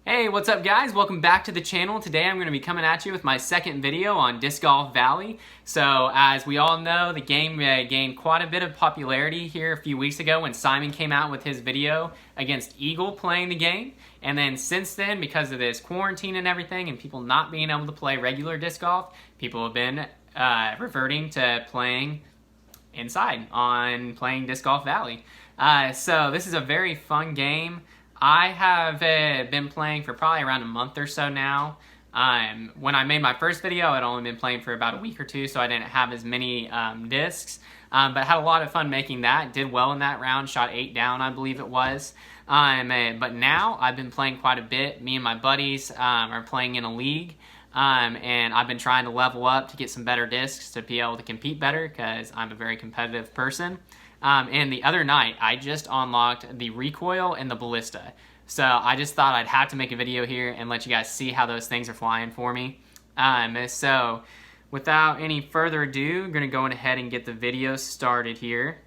Hey, what's up guys? Welcome back to the channel. Today I'm going to be coming at you with my second video on Disc Golf Valley. So as we all know, the game gained quite a bit of popularity here a few weeks ago when Simon came out with his video against Eagle playing the game. And then since then, because of this quarantine and everything and people not being able to play regular disc golf, people have been reverting to playing inside on playing Disc Golf Valley. So this is a very fun game. I have been playing for probably around a month or so now. When I made my first video, I'd only been playing for about a week or two, so I didn't have as many discs. But had a lot of fun making that. Did well in that round, shot 8 down, I believe it was. But now I've been playing quite a bit. Me and my buddies are playing in a league. And I've been trying to level up to get some better discs to be able to compete better because I'm a very competitive person. And the other night, I just unlocked the Recoil and the Ballista. So I just thought I'd have to make a video here and let you guys see how those things are flying for me. So without any further ado, I'm going to go ahead and get the video started here.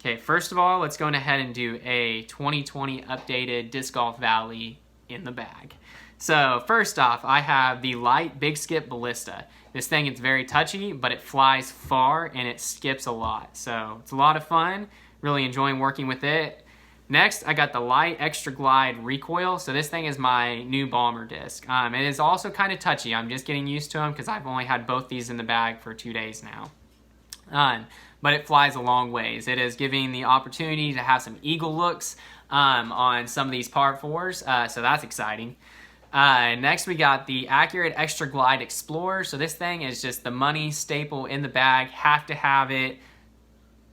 Okay, first of all, let's go ahead and do a 2020 updated Disc Golf Valley in the bag. So first off, I have the light Big Skip Ballista. This thing is very touchy, but it flies far and it skips a lot. So it's a lot of fun, really enjoying working with it. Next, I got the light Extra Glide Recoil. So this thing is my new bomber disc. It is also kind of touchy. I'm just getting used to them because I've only had both these in the bag for 2 days now. But it flies a long ways. It is giving the opportunity to have some eagle looks on some of these par 4s, so that's exciting. Next we got the Accurate Extra Glide Explorer. So this thing is just the money staple in the bag. Have to have it,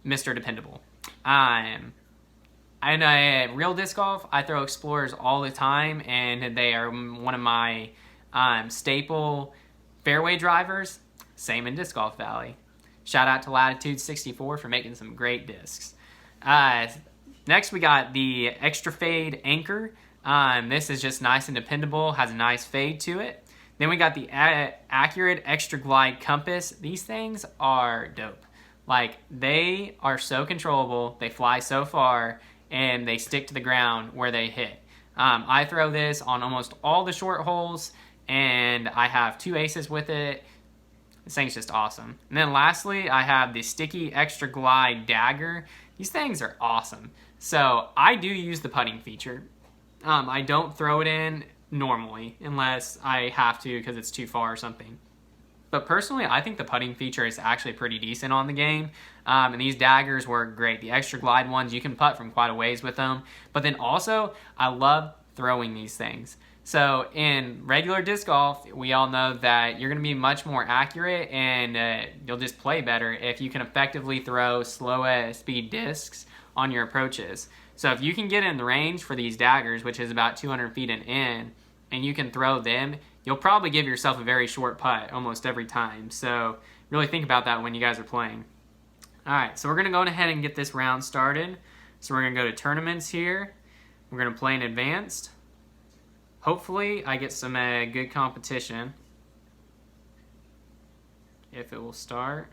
Mr. Dependable. In real disc golf, I throw Explorers all the time, and they are one of my staple fairway drivers. Same in Disc Golf Valley. Shout out to Latitude 64 for making some great discs. Next we got the Extra Fade Anchor. This is just nice and dependable, has a nice fade to it. Then we got the Accurate Extra Glide Compass. These things are dope. Like, they are so controllable, they fly so far, and they stick to the ground where they hit. I throw this on almost all the short holes, and I have 2 aces with it. This thing's just awesome. And then lastly, I have the Sticky Extra Glide Dagger. These things are awesome. So I do use the putting feature. I don't throw it in normally unless I have to because it's too far or something. But personally, I think the putting feature is actually pretty decent on the game. And these daggers work great. The Extra Glide ones, you can putt from quite a ways with them. But then also, I love throwing these things. So in regular disc golf, we all know that you're going to be much more accurate and you'll just play better if you can effectively throw slow speed discs on your approaches. So if you can get in the range for these daggers, which is about 200 feet in, and you can throw them, you'll probably give yourself a very short putt almost every time. So really think about that when you guys are playing. All right, so we're going to go ahead and get this round started. So we're going to go to tournaments here. We're going to play in advanced. Hopefully I get some good competition. If it will start.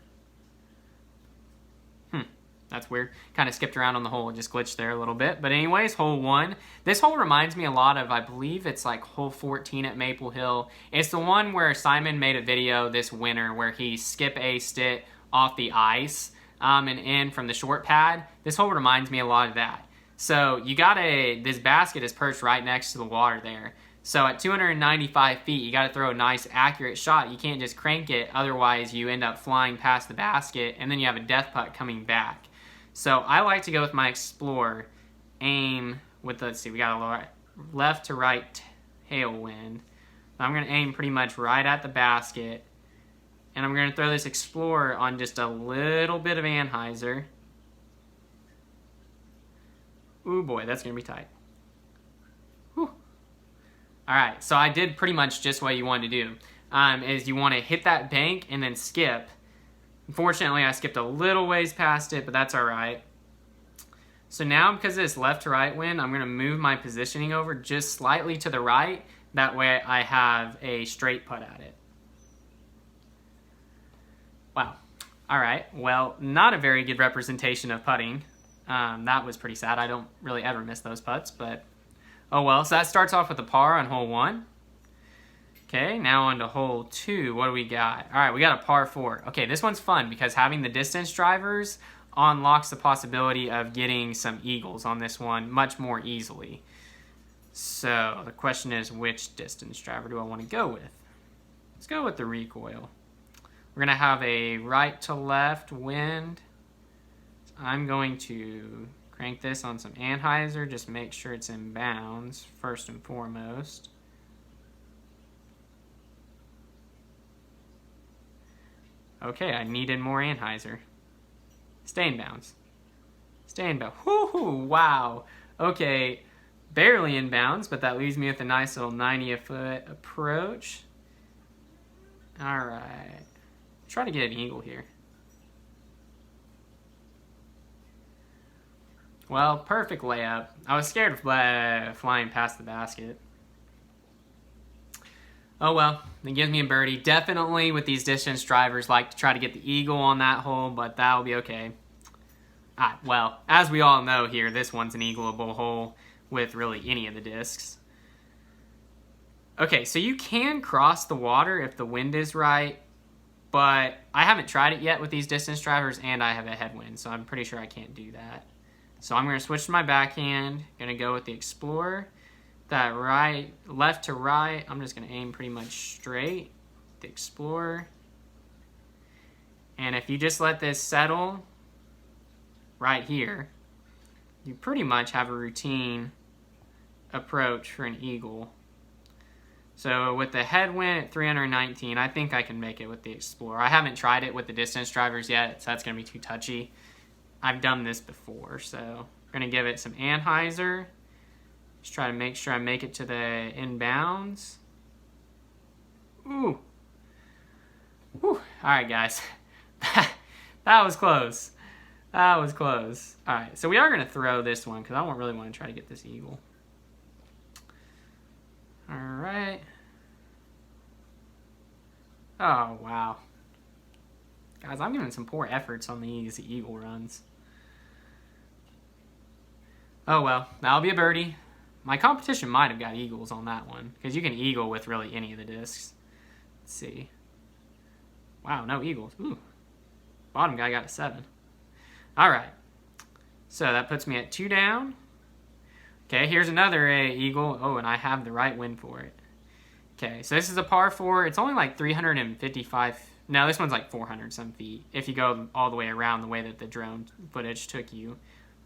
That's weird. Kind of skipped around on the hole. It just glitched there a little bit. But anyways, hole 1. This hole reminds me a lot of, I believe it's like hole 14 at Maple Hill. It's the one where Simon made a video this winter where he skip-aced it off the ice and in from the short pad. This hole reminds me a lot of that. So you got this basket is perched right next to the water there. So at 295 feet, you got to throw a nice accurate shot. You can't just crank it. Otherwise, you end up flying past the basket and then you have a death putt coming back. So I like to go with my Explorer, aim with, let's see, we got a left to right tailwind. I'm going to aim pretty much right at the basket. And I'm going to throw this Explorer on just a little bit of anhyzer. Ooh boy, that's going to be tight. Whew. Alright, so I did pretty much just what you want to do. Is you want to hit that bank and then skip. Unfortunately, I skipped a little ways past it, but that's all right. So now, because of this left to right wind, I'm going to move my positioning over just slightly to the right. That way I have a straight putt at it. Wow. All right. Well, not a very good representation of putting. That was pretty sad. I don't really ever miss those putts, but Oh well, so that starts off with a par on hole 1. Okay, now on to hole 2. What do we got? All right, we got a par 4. Okay, this one's fun because having the distance drivers unlocks the possibility of getting some eagles on this one much more easily. So the question is, which distance driver do I want to go with? Let's go with the Recoil. We're going to have a right to left wind. So I'm going to crank this on some anhyzer, just make sure it's in bounds first and foremost. Okay, I needed more anhyzer. Stay in bounds. Stay in bounds. Whoo-hoo, wow. Okay, barely in bounds, but that leaves me with a nice little 90-foot approach. All right. Try to get an eagle here. Well, perfect layup. I was scared of flying past the basket. Oh well, it gives me a birdie. Definitely with these distance drivers like to try to get the eagle on that hole, but that'll be okay. Well, as we all know here, this one's an eagleable hole with really any of the discs. Okay, so you can cross the water if the wind is right, but I haven't tried it yet with these distance drivers and I have a headwind, so I'm pretty sure I can't do that. So I'm going to switch to my backhand, going to go with the Explorer. That left to right, I'm just going to aim pretty much straight, the Explorer. And if you just let this settle right here, you pretty much have a routine approach for an eagle. So with the headwind at 319, I think I can make it with the Explorer. I haven't tried it with the distance drivers yet, so that's going to be too touchy. I've done this before, so I'm going to give it some anhyzer. Just try to make sure I make it to the inbounds. Ooh. Whew. All right, guys. That was close. That was close. All right, so we are going to throw this one because I don't really want to try to get this eagle. All right. Oh, wow. Guys, I'm giving some poor efforts on these eagle runs. Oh, well, that'll be a birdie. My competition might have got eagles on that one because you can eagle with really any of the discs. Let's see. Wow, no eagles. Ooh. Bottom guy got a 7. All right. So that puts me at 2 down. Okay, here's another eagle. Oh, and I have the right wind for it. Okay, so this is a par 4. It's only like 355. No, this one's like 400 some feet if you go all the way around the way that the drone footage took you.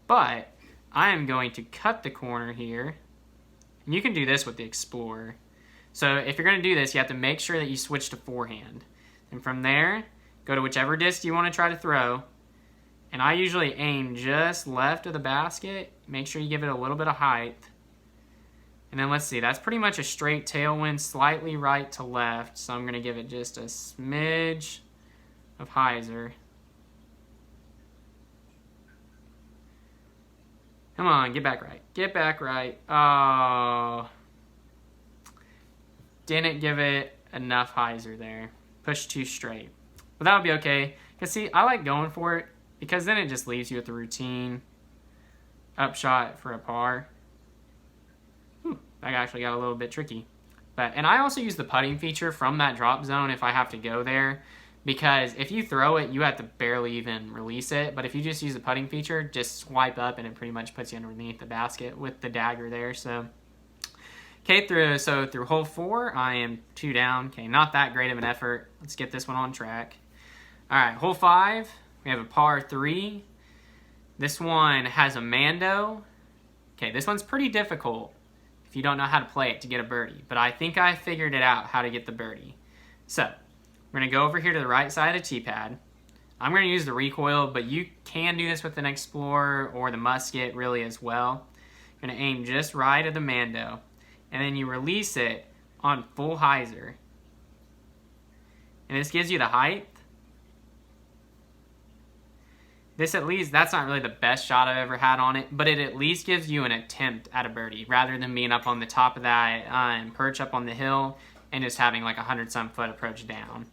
But I am going to cut the corner here. And you can do this with the Explorer. So if you're going to do this, you have to make sure that you switch to forehand. And from there, go to whichever disc you want to try to throw. And I usually aim just left of the basket. Make sure you give it a little bit of height. And then let's see, that's pretty much a straight tailwind, slightly right to left. So I'm going to give it just a smidge of hyzer. Come on, get back right. Get back right. Oh. Didn't give it enough hyzer there. Push too straight. But that would be okay. Because see, I like going for it because then it just leaves you with the routine upshot for a par. That actually got a little bit tricky. And I also use the putting feature from that drop zone if I have to go there. Because if you throw it, you have to barely even release it. But if you just use the putting feature, just swipe up and it pretty much puts you underneath the basket with the dagger there. So, okay, through hole 4, I am 2 down. Okay, not that great of an effort. Let's get this one on track. All right, hole 5, we have a par 3. This one has a Mando. Okay, this one's pretty difficult if you don't know how to play it to get a birdie. But I think I figured it out how to get the birdie. So, we're going to go over here to the right side of the tee pad. I'm going to use the Recoil, but you can do this with an Explorer or the Musket really as well. You're going to aim just right at the Mando. And then you release it on full hyzer. And this gives you the height. This at least, that's not really the best shot I've ever had on it, but it at least gives you an attempt at a birdie rather than being up on the top of that perch up on the hill and just having like 100-some foot approach down.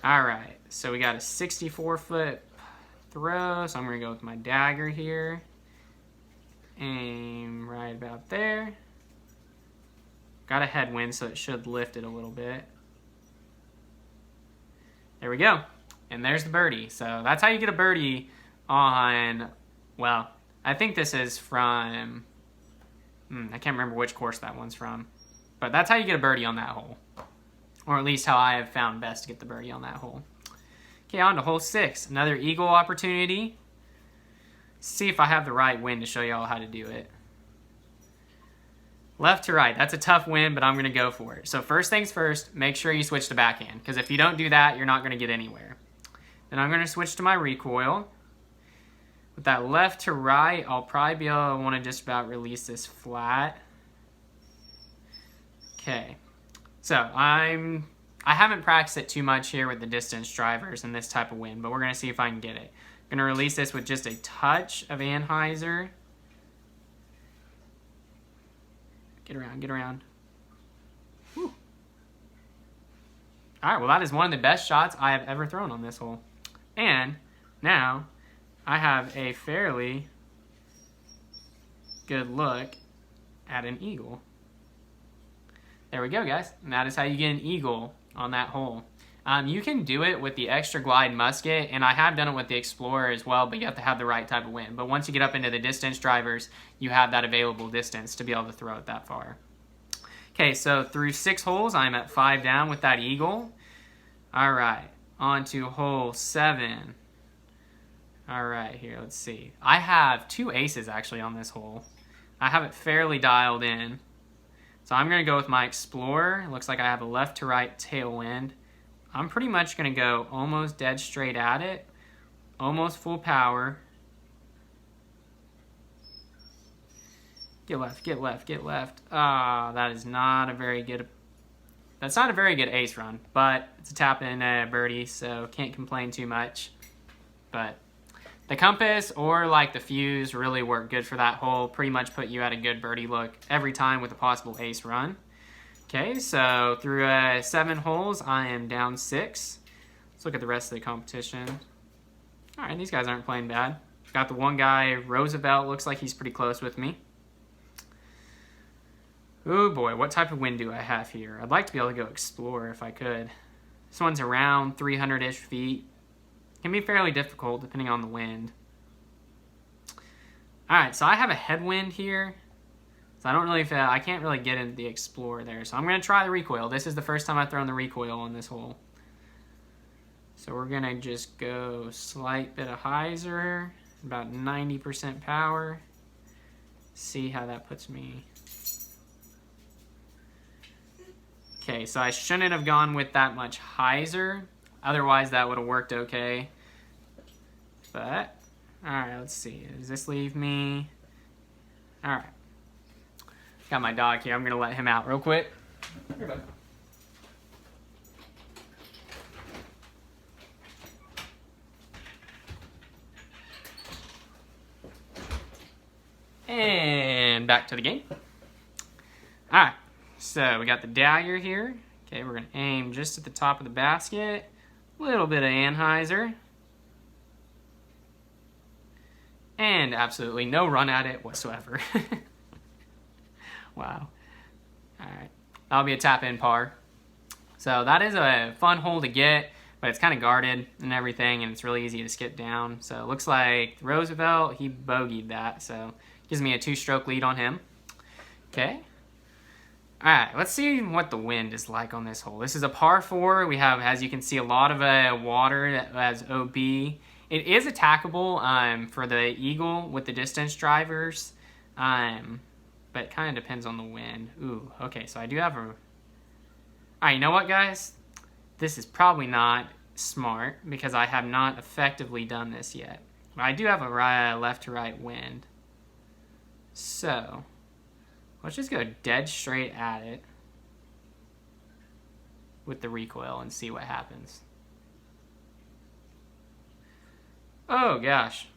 All right, so we got a 64-foot throw, so I'm going to go with my dagger here. aim right about there. Got a headwind, so it should lift it a little bit. There we go. And there's the birdie. So that's how you get a birdie on, well, I think this is from, I can't remember which course that one's from. But that's how you get a birdie on that hole. Or at least how I have found best to get the birdie on that hole. Okay, on to hole 6. Another eagle opportunity. See if I have the right wind to show y'all how to do it. Left to right. That's a tough wind, but I'm going to go for it. So first things first, make sure you switch to backhand. Because if you don't do that, you're not going to get anywhere. Then I'm going to switch to my recoil. With that left to right, I'll probably be able to want to just about release this flat. Okay. So I haven't practiced it too much here with the distance drivers and this type of wind, but we're going to see if I can get it. I'm going to release this with just a touch of anhyzer. Get around, get around. Whew. All right, well, that is one of the best shots I have ever thrown on this hole. And now I have a fairly good look at an eagle. There we go, guys. And that is how you get an eagle on that hole. You can do it with the extra glide musket, and I have done it with the Explorer as well, but you have to have the right type of wind. But once you get up into the distance drivers, you have that available distance to be able to throw it that far. Okay, so through 6 holes, I'm at 5 down with that eagle. All right, on to hole 7. All right, here, let's see. I have 2 aces actually on this hole. I have it fairly dialed in. So I'm going to go with my Explorer. It looks like I have a left to right tailwind. I'm pretty much going to go almost dead straight at it. Almost full power. Get left, get left, get left. Ah, that is not a very good... That's not a very good ace run, but it's a tap-in birdie, so can't complain too much. But the compass or like the fuse really work good for that hole. Pretty much put you at a good birdie look every time with a possible ace run. Okay, so through 7 holes, I am down 6. Let's look at the rest of the competition. All right, these guys aren't playing bad. Got the one guy, Roosevelt, looks like he's pretty close with me. Oh boy, what type of wind do I have here? I'd like to be able to go Explorer if I could. This one's around 300-ish feet. Can be fairly difficult depending on the wind. All right, so I have a headwind here. So I don't really feel, I can't really get into the Explorer there. So I'm going to try the recoil. This is the first time I've thrown the recoil on this hole. So we're going to just go slight bit of hyzer, about 90% power. See how that puts me. Okay, so I shouldn't have gone with that much hyzer. Otherwise, that would have worked okay. But, all right, let's see. Does this leave me? All right. Got my dog here. I'm going to let him out real quick. Here, bud. And back to the game. All right. So we got the dagger here. Okay, we're going to aim just at the top of the basket. A little bit of anhyzer. And absolutely no run at it whatsoever. Wow. All right. That'll be a tap-in par. So that is a fun hole to get, but it's kind of guarded and everything, and it's really easy to skip down. So it looks like Roosevelt, he bogeyed that, so gives me a 2-stroke lead on him. Okay. All right, let's see what the wind is like on this hole. This is a par 4. We have, as you can see, a lot of water that has OB. It is attackable for the eagle with the distance drivers. But it kind of depends on the wind. Ooh, okay, so I do have a... All right, you know what, guys? This is probably not smart because I have not effectively done this yet. But I do have a left to right wind. So, let's just go dead straight at it with the recoil and see what happens. Oh, gosh.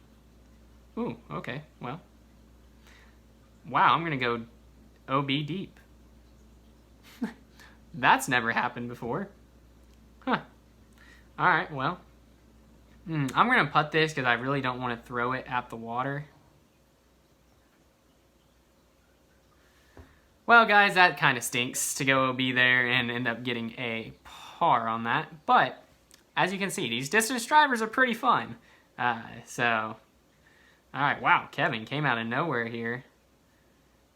Ooh, okay, well. Wow, I'm going to go OB deep. That's never happened before. Huh. All right, well. I'm going to putt this because I really don't want to throw it at the water. Well, guys, that kind of stinks to go be there and end up getting a par on that. But as you can see, these distance drivers are pretty fun. All right, wow, Kevin came out of nowhere here.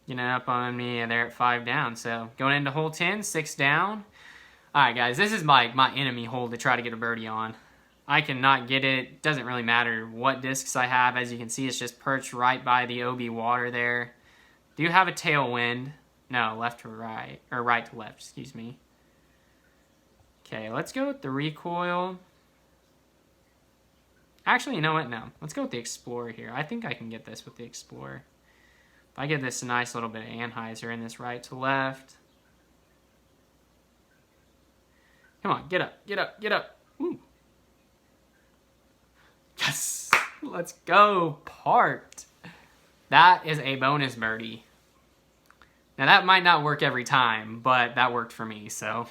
Getting up on me there at 5 down. So going into hole 10, 6 down. All right, guys, this is my enemy hole to try to get a birdie on. I cannot get it. Doesn't really matter what discs I have. As you can see, it's just perched right by the OB water there. Do you have a tailwind? No, left to right, or right to left, excuse me. Okay, let's go with the Recoil. Actually, you know what? No, let's go with the Explorer here. I think I can get this with the Explorer. If I get this a nice little bit of Anheuser in this right to left. Come on, get up, get up, get up. Ooh. Yes, let's go, parked. That is a bonus birdie. Now that might not work every time, but that worked for me, so.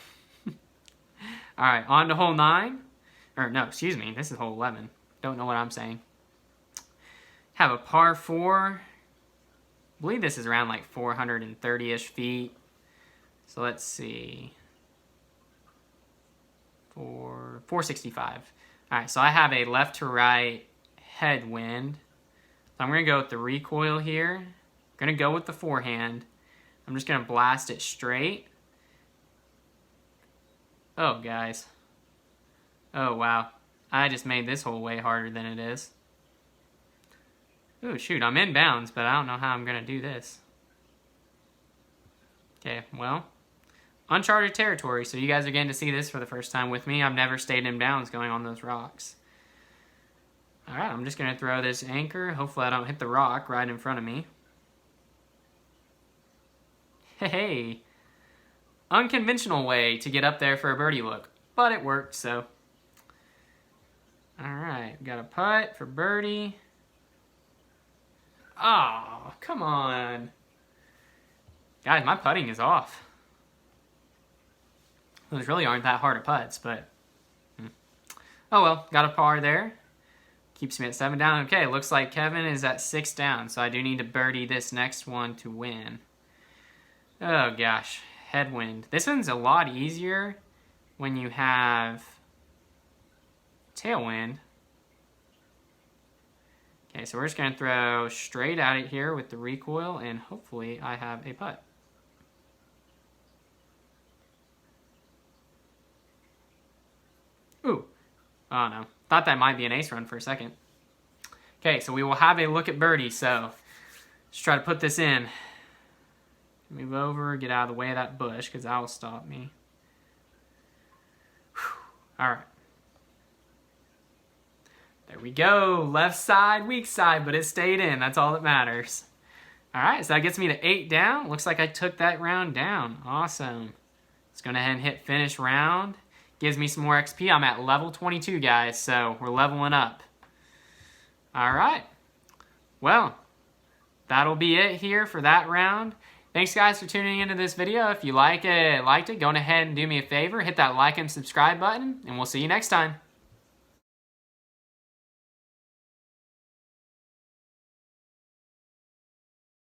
All right, on to hole 9. Or no, excuse me, this is hole 11. Don't know what I'm saying. Have a par 4. I believe this is around like 430-ish feet. So let's see. 465. All right, so I have a left to right headwind. So I'm gonna go with the Recoil here. Gonna go with the forehand. I'm just gonna blast it straight. Oh, guys. Oh, wow. I just made this hole way harder than it is. Ooh, shoot, I'm in bounds, but I don't know how I'm gonna do this. Okay, well, uncharted territory, so you guys are getting to see this for the first time with me. I've never stayed in bounds going on those rocks. All right, I'm just gonna throw this anchor. Hopefully I don't hit the rock right in front of me. Hey, unconventional way to get up there for a birdie look, but it worked, so. All right, got a putt for birdie. Oh, come on. Guys, my putting is off. Those really aren't that hard of putts, but. Oh well, got a par there. Keeps me at 7 down. Okay, looks like Kevin is at 6 down, so I do need to birdie this next one to win. Oh gosh, headwind. This one's a lot easier when you have tailwind. Okay, so we're just gonna throw straight at it here with the Recoil, and hopefully I have a putt. Ooh, oh no. Thought that might be an ace run for a second. Okay, so we will have a look at birdie, so let's try to put this in. Move over, get out of the way of that bush, because that will stop me. Whew. All right. There we go. Left side, weak side, but it stayed in. That's all that matters. All right, so that gets me to 8 down. Looks like I took that round down. Awesome. Let's go ahead and hit finish round. Gives me some more XP. I'm at level 22, guys, so we're leveling up. All right. Well, that'll be it here for that round. Thanks, guys, for tuning into this video. If you liked it, go ahead and do me a favor. Hit that like and subscribe button, and we'll see you next time.